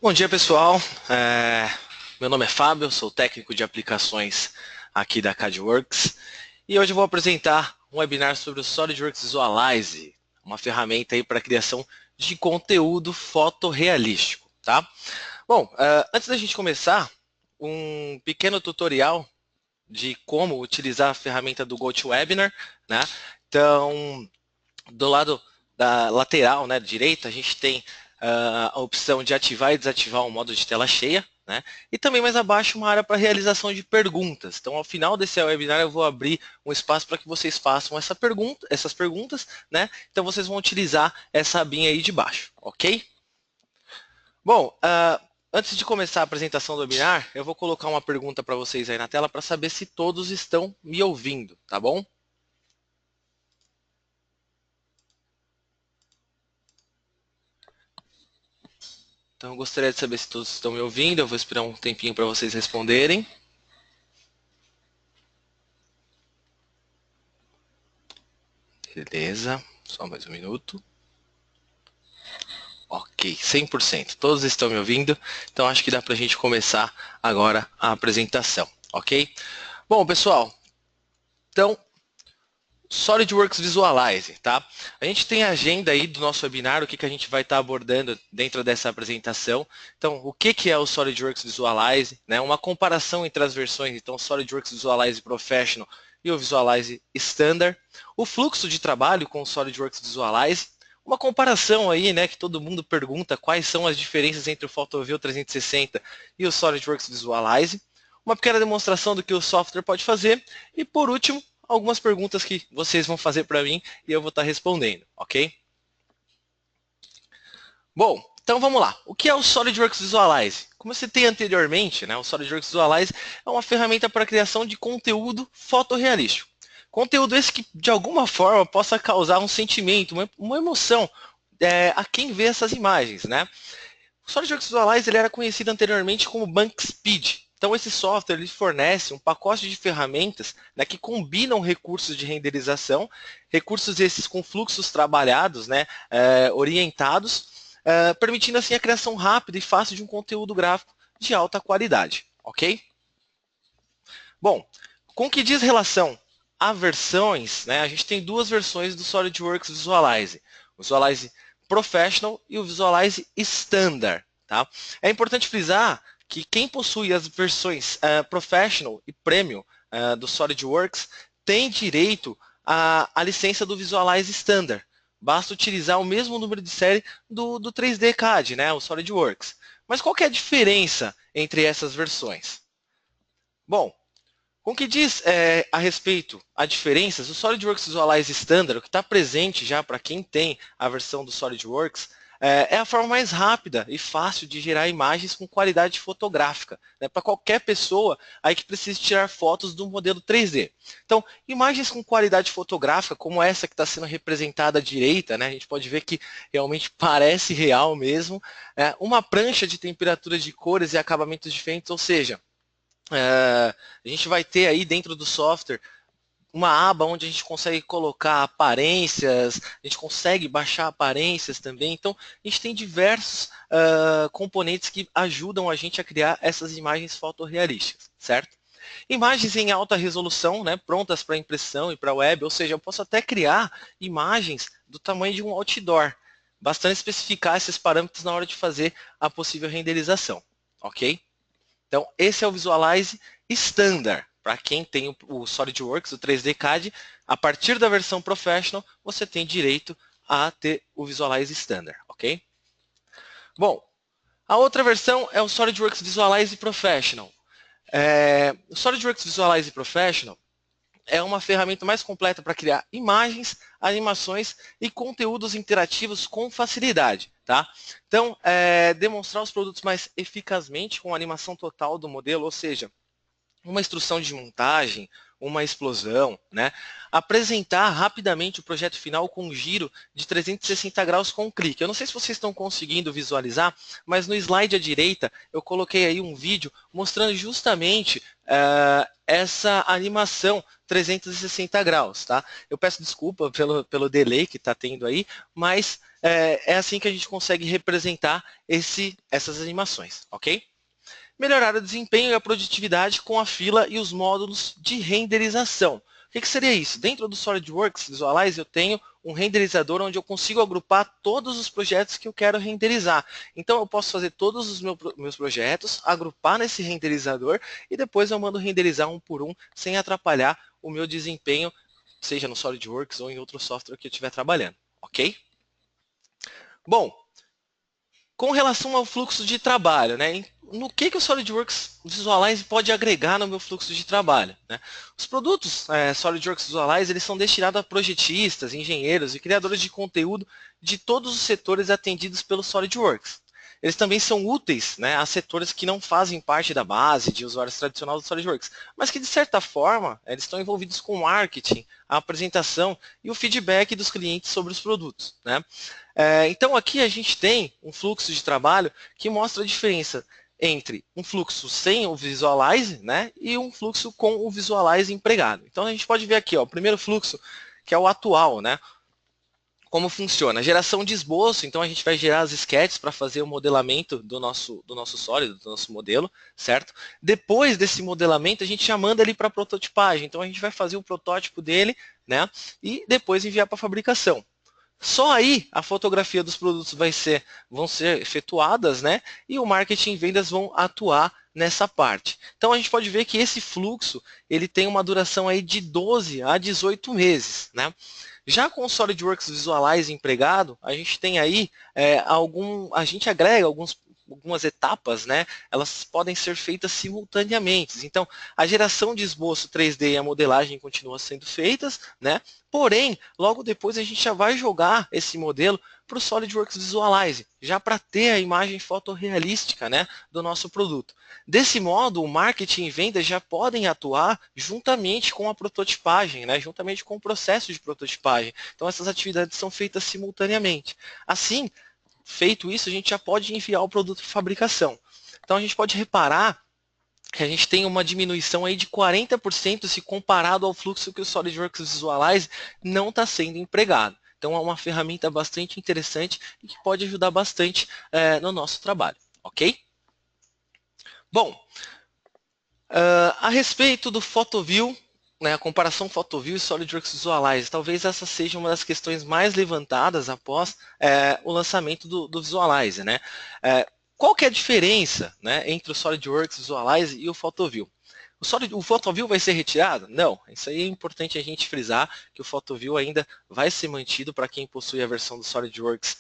Bom dia, pessoal. Meu nome é Fábio, sou técnico de aplicações aqui da CADWorks e hoje eu vou apresentar um webinar sobre o SolidWorks Visualize, uma ferramenta aí para criação de conteúdo fotorrealístico, tá? Bom, antes da gente começar, um pequeno tutorial de como utilizar a ferramenta do GoToWebinar, né? Então, do lado da lateral, né, direita, a gente tem a opção de ativar e desativar o modo de tela cheia, né? E também mais abaixo uma área para realização de perguntas. Então, ao final desse webinar, eu vou abrir um espaço para que vocês façam essas perguntas, né? Então, vocês vão utilizar essa abinha aí de baixo, ok? Bom, antes de começar a apresentação do webinar, eu vou colocar uma pergunta para vocês aí na tela para saber se todos estão me ouvindo, tá bom? Então, eu gostaria de saber se todos estão me ouvindo. Eu vou esperar um tempinho para vocês responderem. Beleza, só mais um minuto. Ok, 100%. Todos estão me ouvindo, então acho que dá para a gente começar agora a apresentação, ok? Bom, pessoal, então, SolidWorks Visualize, tá? A gente tem a agenda aí do nosso webinar, o que a gente vai estar abordando dentro dessa apresentação. Então, o que é o SolidWorks Visualize, né? Uma comparação entre as versões, então, SolidWorks Visualize Professional e o Visualize Standard. O fluxo de trabalho com o SolidWorks Visualize. Uma comparação aí, né, que todo mundo pergunta quais são as diferenças entre o PhotoView 360 e o SolidWorks Visualize. Uma pequena demonstração do que o software pode fazer. E, por último, algumas perguntas que vocês vão fazer para mim e eu vou estar respondendo, ok? Bom, então vamos lá. O que é o SolidWorks Visualize? Como eu citei anteriormente, né, o SolidWorks Visualize é uma ferramenta para a criação de conteúdo fotorrealístico. Conteúdo esse que, de alguma forma, possa causar um sentimento, uma emoção a quem vê essas imagens, né? O SolidWorks Visualize ele era conhecido anteriormente como BankSpeed. Então, esse software ele fornece um pacote de ferramentas, né, que combinam recursos de renderização, recursos esses com fluxos trabalhados, né, orientados, permitindo assim a criação rápida e fácil de um conteúdo gráfico de alta qualidade. Ok? Bom, com o que diz relação a versões, né, a gente tem duas versões do SolidWorks Visualize. O Visualize Professional e o Visualize Standard. Tá? É importante frisar que quem possui as versões Professional e Premium do SolidWorks tem direito à licença do Visualize Standard. Basta utilizar o mesmo número de série do 3D CAD, né, o SolidWorks. Mas qual que é a diferença entre essas versões? Bom, com o que diz a respeito a diferenças, o SolidWorks Visualize Standard, o que está presente já para quem tem a versão do SolidWorks, é a forma mais rápida e fácil de gerar imagens com qualidade fotográfica, né, para qualquer pessoa aí que precise tirar fotos do modelo 3D. Então, imagens com qualidade fotográfica, como essa que está sendo representada à direita, né, a gente pode ver que realmente parece real mesmo, uma prancha de temperatura de cores e acabamentos diferentes, ou seja, a gente vai ter aí dentro do software uma aba onde a gente consegue colocar aparências, a gente consegue baixar aparências também. Então, a gente tem diversos componentes que ajudam a gente a criar essas imagens fotorrealísticas, certo? Imagens em alta resolução, né, prontas para impressão e para web, ou seja, eu posso até criar imagens do tamanho de um outdoor, bastante especificar esses parâmetros na hora de fazer a possível renderização, ok? Então, esse é o Visualize Standard. Para quem tem o SolidWorks, o 3D CAD, a partir da versão Professional, você tem direito a ter o Visualize Standard, ok? Bom, a outra versão é o SolidWorks Visualize Professional. O SolidWorks Visualize Professional é uma ferramenta mais completa para criar imagens, animações e conteúdos interativos com facilidade. Tá? Então, demonstrar os produtos mais eficazmente com a animação total do modelo, ou seja, uma instrução de montagem, uma explosão, né? Apresentar rapidamente o projeto final com um giro de 360 graus com um clique. Eu não sei se vocês estão conseguindo visualizar, mas no slide à direita eu coloquei aí um vídeo mostrando justamente essa animação 360 graus, tá? Eu peço desculpa pelo delay que está tendo aí, mas é assim que a gente consegue representar essas animações, ok? Melhorar o desempenho e a produtividade com a fila e os módulos de renderização. O que seria isso? Dentro do SolidWorks Visualize eu tenho um renderizador onde eu consigo agrupar todos os projetos que eu quero renderizar. Então eu posso fazer todos os meus projetos, agrupar nesse renderizador e depois eu mando renderizar um por um sem atrapalhar o meu desempenho, seja no SolidWorks ou em outro software que eu estiver trabalhando, ok? Bom, com relação ao fluxo de trabalho, né? No que o SolidWorks Visualize pode agregar no meu fluxo de trabalho, né? Os produtos SolidWorks Visualize eles são destinados a projetistas, engenheiros e criadores de conteúdo de todos os setores atendidos pelo SolidWorks. Eles também são úteis, né, a setores que não fazem parte da base de usuários tradicional do SolidWorks, mas que, de certa forma, eles estão envolvidos com o marketing, a apresentação e o feedback dos clientes sobre os produtos, né? Então, aqui a gente tem um fluxo de trabalho que mostra a diferença entre um fluxo sem o Visualize, né, e um fluxo com o Visualize empregado. Então, a gente pode ver aqui, ó, o primeiro fluxo, que é o atual, né, como funciona? Geração de esboço, então a gente vai gerar as sketches para fazer o modelamento do nosso sólido, do nosso modelo, certo? Depois desse modelamento, a gente já manda ele para prototipagem, então a gente vai fazer o protótipo dele, né, e depois enviar para fabricação. Só aí a fotografia dos produtos vão ser efetuadas, né? E o marketing e vendas vão atuar nessa parte. Então a gente pode ver que esse fluxo ele tem uma duração aí de 12 a 18 meses, né? Já com o SolidWorks Visualize empregado, a gente tem aí a gente agrega algumas etapas, né? Elas podem ser feitas simultaneamente. Então, a geração de esboço 3D e a modelagem continuam sendo feitas, né? Porém, logo depois a gente já vai jogar esse modelo para o SolidWorks Visualize, já para ter a imagem fotorrealística, né, do nosso produto. Desse modo, o marketing e vendas já podem atuar juntamente com a prototipagem, né, juntamente com o processo de prototipagem. Então, essas atividades são feitas simultaneamente. Assim, feito isso, a gente já pode enviar o produto para fabricação. Então, a gente pode reparar que a gente tem uma diminuição aí de 40% se comparado ao fluxo que o SolidWorks Visualize não está sendo empregado. Então é uma ferramenta bastante interessante e que pode ajudar bastante no nosso trabalho, ok? Bom, a respeito do PhotoView, né, a comparação PhotoView e SolidWorks Visualize, talvez essa seja uma das questões mais levantadas após o lançamento do Visualize, né? Qual que é a diferença, né, entre o SolidWorks Visualize e o PhotoView? O PhotoView vai ser retirado? Não, isso aí é importante a gente frisar que o PhotoView ainda vai ser mantido para quem possui a versão do SolidWorks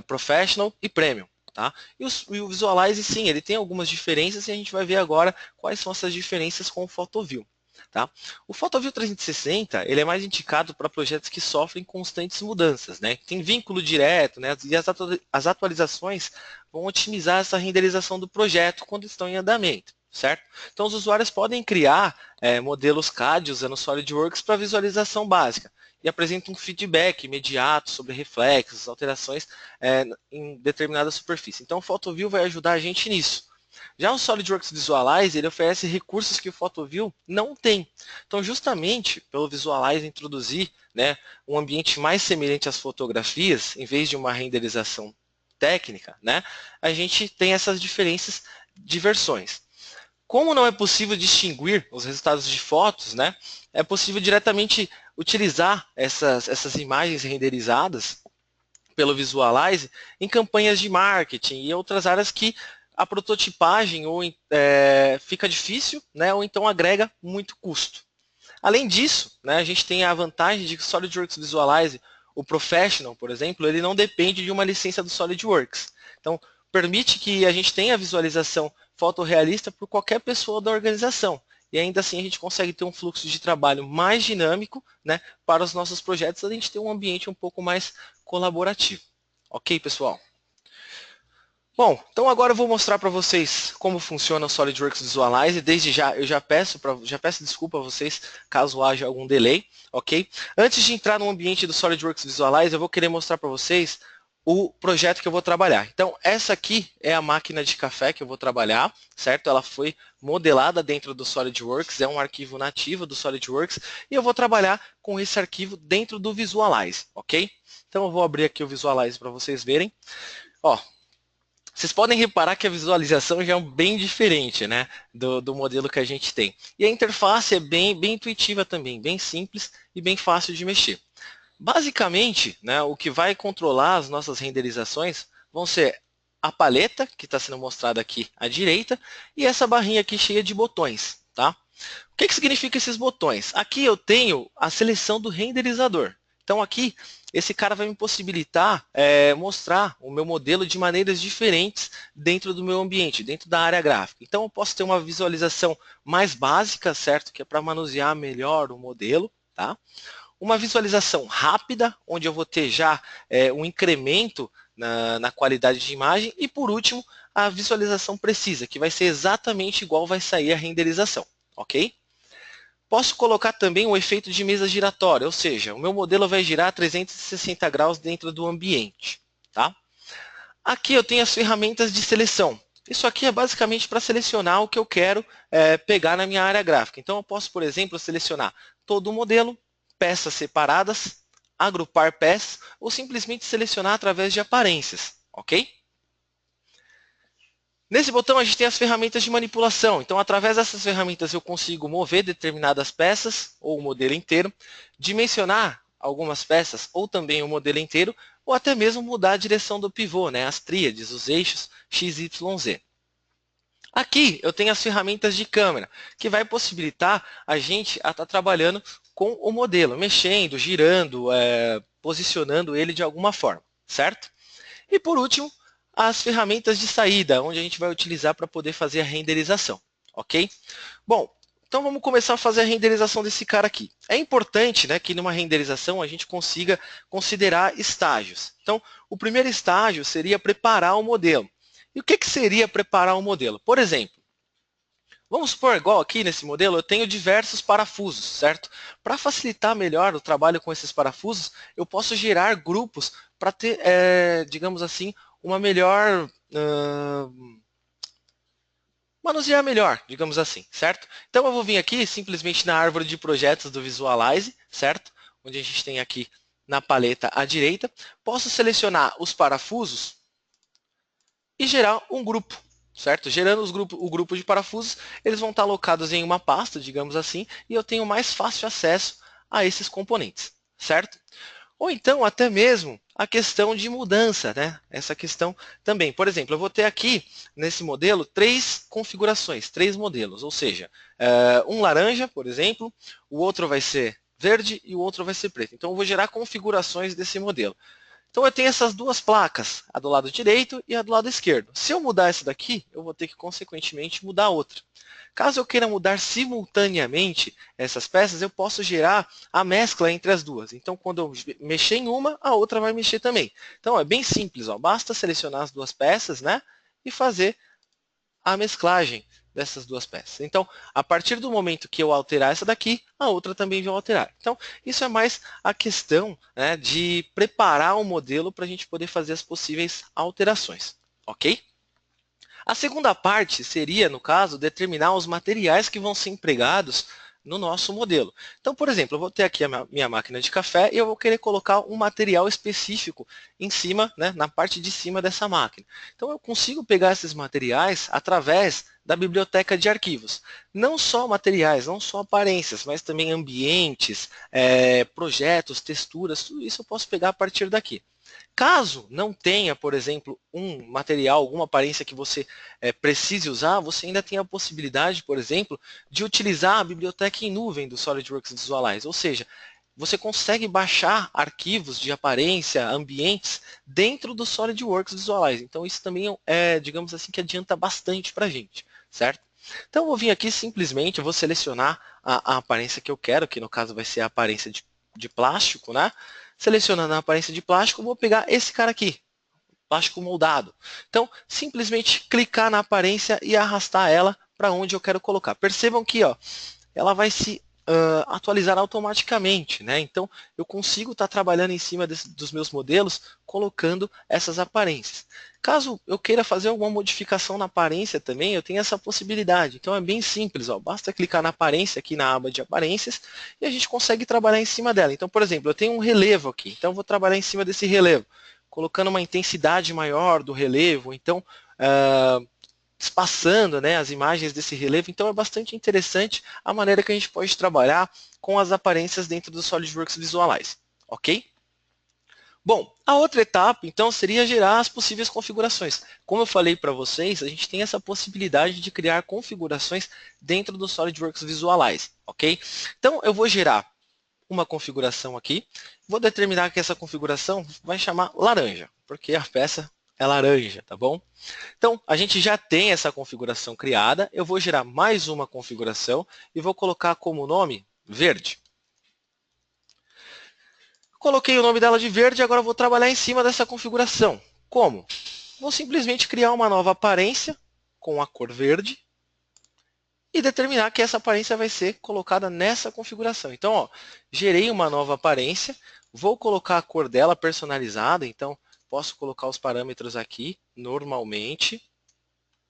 Professional e Premium. Tá? E o Visualize, sim, ele tem algumas diferenças e a gente vai ver agora quais são essas diferenças com o PhotoView. Tá? O PhotoView 360 ele é mais indicado para projetos que sofrem constantes mudanças, né? Tem vínculo direto, né? E as atualizações vão otimizar essa renderização do projeto quando estão em andamento, certo? Então os usuários podem criar modelos CAD usando SolidWorks para visualização básica e apresentam um feedback imediato sobre reflexos, alterações em determinada superfície. Então o PhotoView vai ajudar a gente nisso. Já o SolidWorks Visualize, ele oferece recursos que o PhotoView não tem. Então, justamente pelo Visualize introduzir, né, um ambiente mais semelhante às fotografias, em vez de uma renderização técnica, né, a gente tem essas diferenças de versões. Como não é possível distinguir os resultados de fotos, né, é possível diretamente utilizar essas imagens renderizadas pelo Visualize em campanhas de marketing e outras áreas que a prototipagem fica difícil, né, ou então agrega muito custo. Além disso, né, a gente tem a vantagem de que o SolidWorks Visualize, o Professional, por exemplo, ele não depende de uma licença do SolidWorks. Então, permite que a gente tenha a visualização fotorrealista por qualquer pessoa da organização. E ainda assim a gente consegue ter um fluxo de trabalho mais dinâmico, né, para os nossos projetos, a gente ter um ambiente um pouco mais colaborativo. Ok, pessoal? Bom, então agora eu vou mostrar para vocês como funciona o SolidWorks Visualize. Desde já, eu já peço desculpa a vocês caso haja algum delay, ok? Antes de entrar no ambiente do SolidWorks Visualize, eu vou querer mostrar para vocês o projeto que eu vou trabalhar. Então, essa aqui é a máquina de café que eu vou trabalhar, certo? Ela foi modelada dentro do SolidWorks, é um arquivo nativo do SolidWorks, e eu vou trabalhar com esse arquivo dentro do Visualize, ok? Então, eu vou abrir aqui o Visualize para vocês verem. Ó, vocês podem reparar que a visualização já é bem diferente, né, do modelo que a gente tem. E a interface é bem intuitiva também, bem simples e bem fácil de mexer. Basicamente, né, o que vai controlar as nossas renderizações vão ser a paleta, que está sendo mostrada aqui à direita, e essa barrinha aqui cheia de botões. Tá? O que significa esses botões? Aqui eu tenho a seleção do renderizador. Então aqui, esse cara vai me possibilitar mostrar o meu modelo de maneiras diferentes dentro do meu ambiente, dentro da área gráfica. Então eu posso ter uma visualização mais básica, certo? Que é para manusear melhor o modelo, tá? Uma visualização rápida, onde eu vou ter já um incremento na qualidade de imagem. E por último, a visualização precisa, que vai ser exatamente igual vai sair a renderização, ok? Posso colocar também o efeito de mesa giratória, ou seja, o meu modelo vai girar 360 graus dentro do ambiente. Tá? Aqui eu tenho as ferramentas de seleção. Isso aqui é basicamente para selecionar o que eu quero pegar na minha área gráfica. Então eu posso, por exemplo, selecionar todo o modelo, peças separadas, agrupar peças ou simplesmente selecionar através de aparências. Ok? Nesse botão a gente tem as ferramentas de manipulação. Então, através dessas ferramentas eu consigo mover determinadas peças ou o modelo inteiro, dimensionar algumas peças ou também o modelo inteiro, ou até mesmo mudar a direção do pivô, né? As tríades, os eixos X, Y, Z. Aqui eu tenho as ferramentas de câmera, que vai possibilitar a gente a estar trabalhando com o modelo, mexendo, girando, posicionando ele de alguma forma, certo? E por último, as ferramentas de saída, onde a gente vai utilizar para poder fazer a renderização, ok? Bom, então vamos começar a fazer a renderização desse cara aqui. É importante, né, que numa renderização a gente consiga considerar estágios. Então, o primeiro estágio seria preparar o modelo. E o que seria preparar o modelo? Por exemplo, vamos supor, igual aqui nesse modelo, eu tenho diversos parafusos, certo? Para facilitar melhor o trabalho com esses parafusos, eu posso gerar grupos para ter, digamos assim, uma melhor... manusear melhor, digamos assim, certo? Então eu vou vir aqui simplesmente na árvore de projetos do Visualize, certo? Onde a gente tem aqui na paleta à direita. Posso selecionar os parafusos e gerar um grupo, certo? Gerando o grupo de parafusos, eles vão estar alocados em uma pasta, digamos assim, e eu tenho mais fácil acesso a esses componentes, certo? Ou então, até mesmo, a questão de mudança, né? Essa questão também. Por exemplo, eu vou ter aqui, nesse modelo, 3 configurações, 3 modelos. Ou seja, um laranja, por exemplo, o outro vai ser verde e o outro vai ser preto. Então, eu vou gerar configurações desse modelo. Então eu tenho essas duas placas, a do lado direito e a do lado esquerdo. Se eu mudar essa daqui, eu vou ter que, consequentemente, mudar a outra. Caso eu queira mudar simultaneamente essas peças, eu posso gerar a mescla entre as duas. Então, quando eu mexer em uma, a outra vai mexer também. Então, é bem simples. Ó. Basta selecionar as duas peças, né, e fazer a mesclagem dessas duas peças. Então, a partir do momento que eu alterar essa daqui, a outra também vai alterar. Então, isso é mais a questão, né, de preparar o modelo para a gente poder fazer as possíveis alterações. Ok? A segunda parte seria, no caso, determinar os materiais que vão ser empregados no nosso modelo. Então, por exemplo, eu vou ter aqui a minha máquina de café e eu vou querer colocar um material específico em cima, né, na parte de cima dessa máquina. Então, eu consigo pegar esses materiais através da biblioteca de arquivos. Não só materiais, não só aparências, mas também ambientes, projetos, texturas, tudo isso eu posso pegar a partir daqui. Caso não tenha, por exemplo, um material, alguma aparência que você precise usar, você ainda tem a possibilidade, por exemplo, de utilizar a biblioteca em nuvem do SolidWorks Visualize. Ou seja, você consegue baixar arquivos de aparência, ambientes, dentro do SolidWorks Visualize. Então, isso também digamos assim, que adianta bastante para a gente, certo? Então, eu vou vir aqui simplesmente, eu vou selecionar a aparência que eu quero, que no caso vai ser a aparência de plástico, né? Selecionando a aparência de plástico, eu vou pegar esse cara aqui. plástico moldado. Então, simplesmente clicar na aparência e arrastar ela para onde eu quero colocar. Percebam que ó, ela vai se atualizar automaticamente, né? Então, eu consigo estar trabalhando em cima dos meus modelos, colocando essas aparências. Caso eu queira fazer alguma modificação na aparência também, eu tenho essa possibilidade. Então, é bem simples, ó, basta clicar na aparência aqui na aba de aparências e a gente consegue trabalhar em cima dela. Então, por exemplo, eu tenho um relevo aqui, então eu vou trabalhar em cima desse relevo, colocando uma intensidade maior do relevo, então espaçando, né, as imagens desse relevo. Então é bastante interessante a maneira que a gente pode trabalhar com as aparências dentro do SolidWorks Visualize, ok? Bom, a outra etapa, então, seria gerar as possíveis configurações. Como eu falei para vocês, a gente tem essa possibilidade de criar configurações dentro do SolidWorks Visualize, ok? Então, eu vou gerar uma configuração aqui, vou determinar que essa configuração vai chamar laranja, porque a peça é laranja, tá bom? Então, a gente já tem essa configuração criada, eu vou gerar mais uma configuração e vou colocar como nome verde. Coloquei o nome dela de verde e agora vou trabalhar em cima dessa configuração. Como? Vou simplesmente criar uma nova aparência com a cor verde e determinar que essa aparência vai ser colocada nessa configuração. Então, ó, gerei uma nova aparência, vou colocar a cor dela personalizada, então posso colocar os parâmetros aqui normalmente,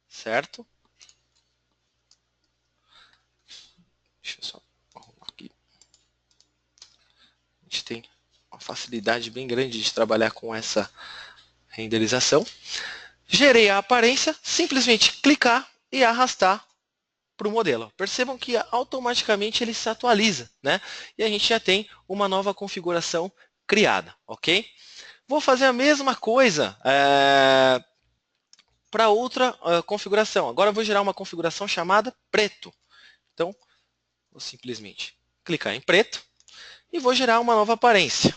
certo? Deixa eu só arrumar aqui. A gente tem uma facilidade bem grande de trabalhar com essa renderização. Gerei a aparência, simplesmente clicar e arrastar para o modelo. Percebam que automaticamente ele se atualiza, né? E a gente já tem uma nova configuração criada, ok? Vou fazer a mesma coisa para outra configuração. Agora eu vou gerar uma configuração chamada preto. Então, vou simplesmente clicar em preto e vou gerar uma nova aparência.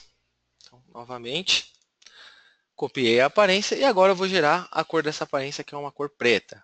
Então, novamente, copiei a aparência e agora eu vou gerar a cor dessa aparência, que é uma cor preta.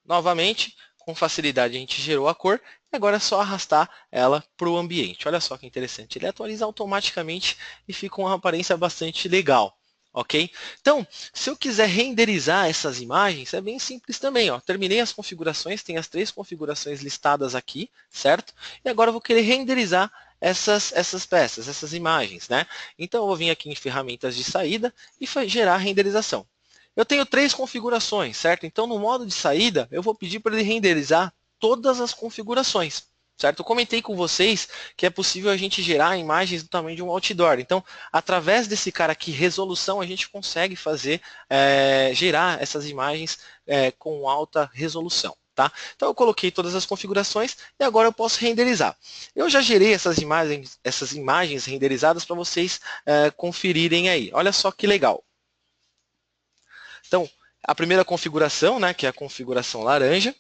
Novamente, com facilidade a gente gerou a cor e agora é só arrastar ela para o ambiente. Olha só que interessante, ele atualiza automaticamente e fica uma aparência bastante legal. Ok? Então, se eu quiser renderizar essas imagens, é bem simples também. Ó. Terminei as configurações, tem as 3 configurações listadas aqui, certo? E agora eu vou querer renderizar essas peças, essas imagens, né? Então, eu vou vir aqui em ferramentas de saída e gerar a renderização. Eu tenho 3 configurações, certo? Então, no modo de saída, eu vou pedir para ele renderizar todas as configurações, certo? Eu comentei com vocês que é possível a gente gerar imagens do tamanho de um outdoor. Então, através desse cara aqui, resolução, a gente consegue fazer, gerar essas imagens com alta resolução. Tá? Então eu coloquei todas as configurações e agora eu posso renderizar. Eu já gerei essas imagens renderizadas para vocês conferirem aí. Olha só que legal. Então, a primeira configuração, né, que é a configuração laranja.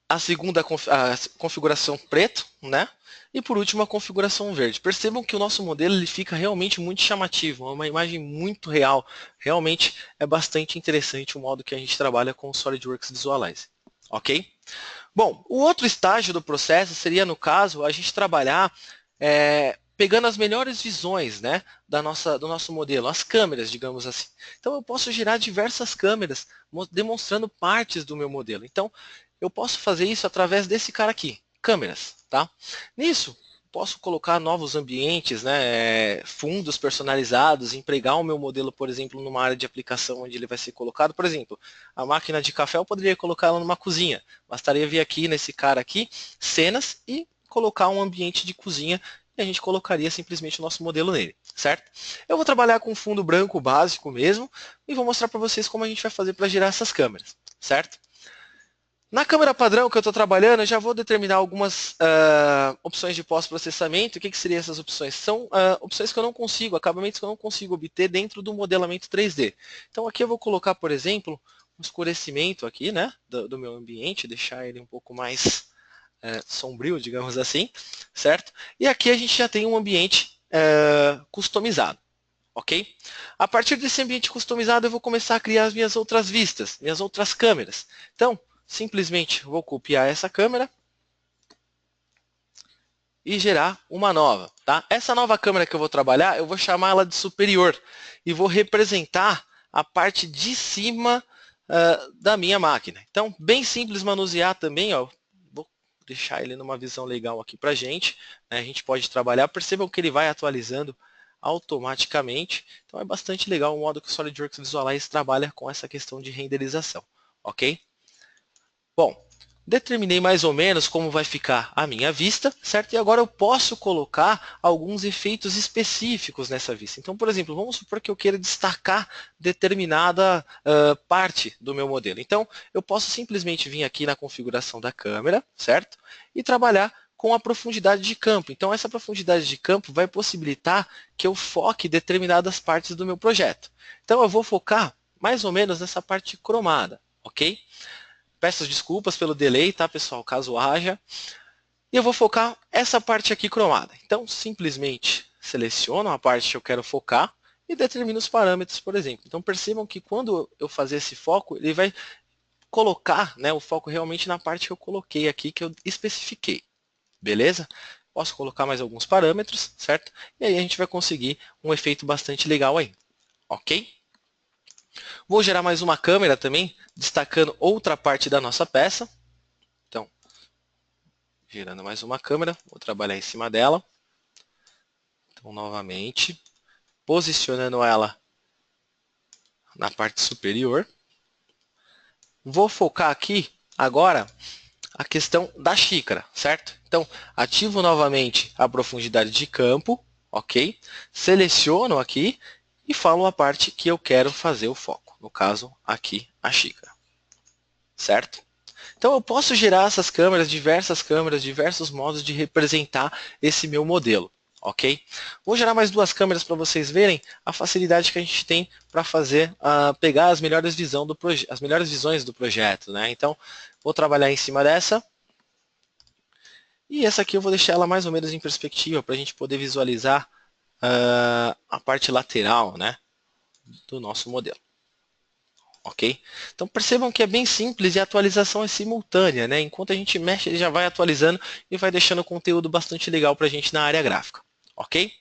A segunda a configuração preto, né? E por último a configuração verde. Percebam que o nosso modelo ele fica realmente muito chamativo, é uma imagem muito real. Realmente é bastante interessante o modo que a gente trabalha com o SolidWorks Visualize. Ok? Bom, o outro estágio do processo seria, no caso, a gente trabalhar pegando as melhores visões, né, do nosso modelo, as câmeras, digamos assim. Então, eu posso gerar diversas câmeras demonstrando partes do meu modelo. Então, eu posso fazer isso através desse cara aqui, câmeras. Tá? Nisso, posso colocar novos ambientes, né, fundos personalizados, empregar o meu modelo, por exemplo, numa área de aplicação onde ele vai ser colocado. Por exemplo, a máquina de café eu poderia colocar ela numa cozinha. Bastaria vir aqui nesse cara aqui, cenas, e colocar um ambiente de cozinha e a gente colocaria simplesmente o nosso modelo nele, certo? Eu vou trabalhar com fundo branco básico mesmo e vou mostrar para vocês como a gente vai fazer para gerar essas câmeras, certo? Na câmera padrão que eu estou trabalhando, eu já vou determinar algumas opções de pós-processamento. O que seriam essas opções? São opções que eu não consigo, acabamentos que eu não consigo obter dentro do modelamento 3D. Então aqui eu vou colocar, por exemplo, um escurecimento aqui, né, do meu ambiente, deixar ele um pouco mais sombrio, digamos assim, certo? E aqui a gente já tem um ambiente customizado. Ok? A partir desse ambiente customizado, eu vou começar a criar as minhas outras vistas, minhas outras câmeras. Então, simplesmente vou copiar essa câmera e gerar uma nova, tá? Essa nova câmera que eu vou trabalhar, eu vou chamar ela de superior e vou representar a parte de cima da minha máquina. Então, bem simples manusear também, ó. Vou deixar ele numa visão legal aqui para a gente, né? A gente pode trabalhar, percebam que ele vai atualizando automaticamente. Então é bastante legal o modo que o SolidWorks Visualize trabalha com essa questão de renderização, ok? Bom, determinei mais ou menos como vai ficar a minha vista, certo? E agora eu posso colocar alguns efeitos específicos nessa vista. Então, por exemplo, vamos supor que eu queira destacar determinada parte do meu modelo. Então, eu posso simplesmente vir aqui na configuração da câmera, certo? E trabalhar com a profundidade de campo. Então, essa profundidade de campo vai possibilitar que eu foque determinadas partes do meu projeto. Então, eu vou focar mais ou menos nessa parte cromada, ok? Peço desculpas pelo delay, tá, pessoal, caso haja. E eu vou focar essa parte aqui cromada. Então, simplesmente seleciono a parte que eu quero focar e determino os parâmetros, por exemplo. Então, percebam que quando eu fazer esse foco, ele vai colocar, né, o foco realmente na parte que eu coloquei aqui, que eu especifiquei. Beleza? Posso colocar mais alguns parâmetros, certo? E aí a gente vai conseguir um efeito bastante legal aí. Ok? Vou gerar mais uma câmera também, destacando outra parte da nossa peça. Então, gerando mais uma câmera, vou trabalhar em cima dela. Então, novamente, posicionando ela na parte superior. Vou focar aqui agora a questão da xícara, certo? Então, ativo novamente a profundidade de campo, ok? Seleciono aqui e falo a parte que eu quero fazer o foco. No caso, aqui, a xícara, certo? Então, eu posso gerar essas câmeras, diversos modos de representar esse meu modelo, ok? Vou gerar mais duas câmeras para vocês verem a facilidade que a gente tem para fazer, pegar as melhores visões do projeto, né? Então, vou trabalhar em cima dessa. E essa aqui eu vou deixar ela mais ou menos em perspectiva para a gente poder visualizar a parte lateral, né, do nosso modelo. Ok? Então percebam que é bem simples e a atualização é simultânea, né? Enquanto a gente mexe, ele já vai atualizando e vai deixando conteúdo bastante legal para a gente na área gráfica. Ok?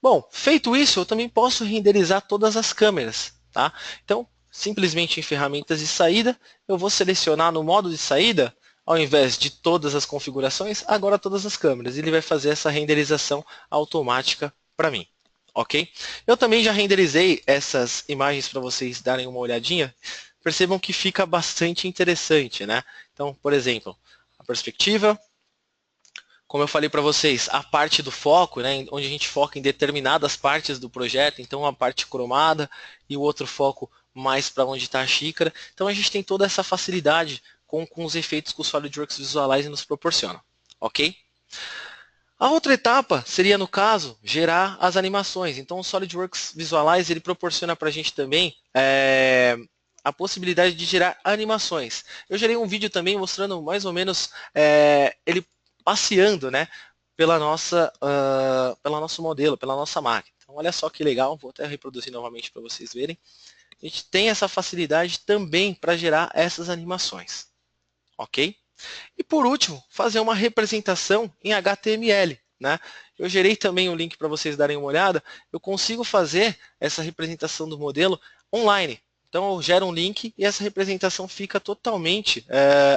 Bom, feito isso, eu também posso renderizar todas as câmeras. Tá? Então, simplesmente em ferramentas de saída, eu vou selecionar no modo de saída, ao invés de todas as configurações, agora todas as câmeras. Ele vai fazer essa renderização automática para mim. Ok? Eu também já renderizei essas imagens para vocês darem uma olhadinha. Percebam que fica bastante interessante, né? Então, por exemplo, a perspectiva, como eu falei para vocês, a parte do foco, né, onde a gente foca em determinadas partes do projeto, então a parte cromada e o outro foco mais para onde está a xícara. Então a gente tem toda essa facilidade com os efeitos que o SolidWorks Visualize nos proporciona. Ok? A outra etapa seria, no caso, gerar as animações. Então, o SolidWorks Visualize ele proporciona para a gente também a possibilidade de gerar animações. Eu gerei um vídeo também mostrando mais ou menos ele passeando, né, pelo nosso modelo, pela nossa máquina. Então, olha só que legal, vou até reproduzir novamente para vocês verem. A gente tem essa facilidade também para gerar essas animações. Ok? E por último, fazer uma representação em HTML. Né? Eu gerei também um link para vocês darem uma olhada. Eu consigo fazer essa representação do modelo online. Então eu gero um link e essa representação fica totalmente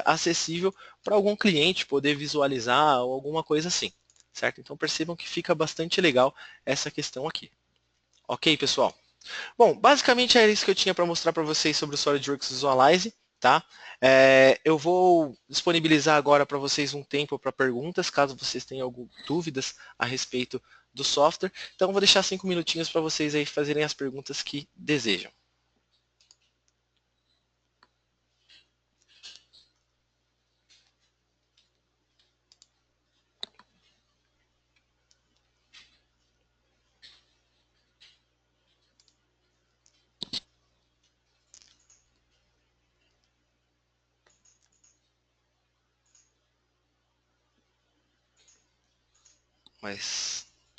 acessível para algum cliente poder visualizar ou alguma coisa assim. Certo? Então percebam que fica bastante legal essa questão aqui. Ok, pessoal? Bom, basicamente era isso que eu tinha para mostrar para vocês sobre o SolidWorks Visualize. Tá? Eu vou disponibilizar agora para vocês um tempo para perguntas, caso vocês tenham algumas dúvidas a respeito do software. Então, vou deixar 5 minutinhos para vocês aí fazerem as perguntas que desejam.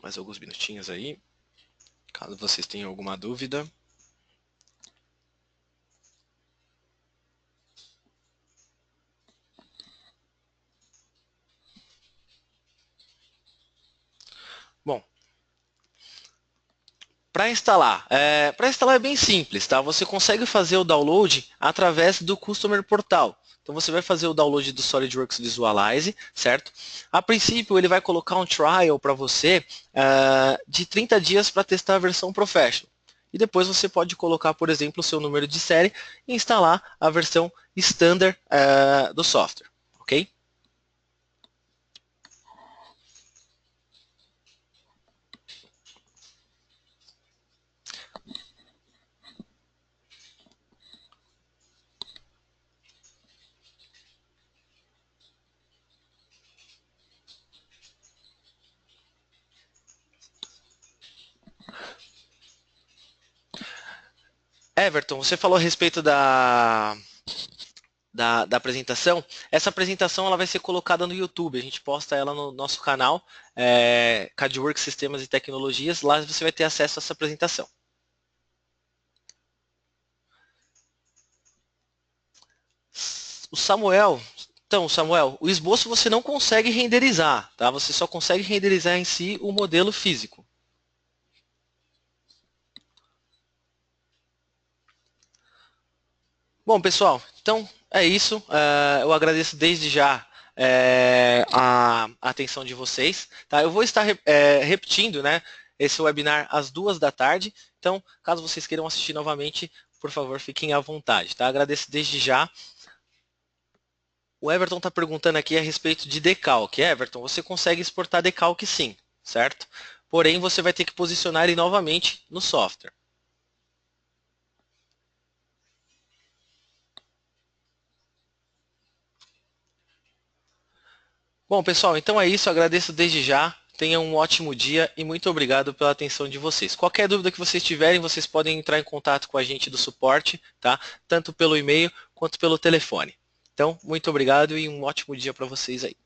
Mais alguns minutinhos aí, caso vocês tenham alguma dúvida. Bom, para instalar é bem simples, tá? Você consegue fazer o download através do Customer Portal. Então você vai fazer o download do SolidWorks Visualize, certo? A princípio ele vai colocar um trial para você de 30 dias para testar a versão Professional. E depois você pode colocar, por exemplo, o seu número de série e instalar a versão Standard do software, ok? Everton, você falou a respeito da apresentação. Essa apresentação ela vai ser colocada no YouTube. A gente posta ela no nosso canal, CADWorks Sistemas e Tecnologias. Lá você vai ter acesso a essa apresentação. O Samuel, então, Samuel, o esboço você não consegue renderizar, tá? Você só consegue renderizar em si o modelo físico. Bom, pessoal, então é isso. Eu agradeço desde já a atenção de vocês. Tá? Eu vou estar repetindo, né, esse webinar às 14h. Então, caso vocês queiram assistir novamente, por favor, fiquem à vontade. Tá? Agradeço desde já. O Everton está perguntando aqui a respeito de decalque. Everton, você consegue exportar decalque sim, certo? Porém, você vai ter que posicionar ele novamente no software. Bom, pessoal, então é isso. Agradeço desde já. Tenham um ótimo dia e muito obrigado pela atenção de vocês. Qualquer dúvida que vocês tiverem, vocês podem entrar em contato com a gente do suporte, tá? Tanto pelo e-mail quanto pelo telefone. Então, muito obrigado e um ótimo dia para vocês aí.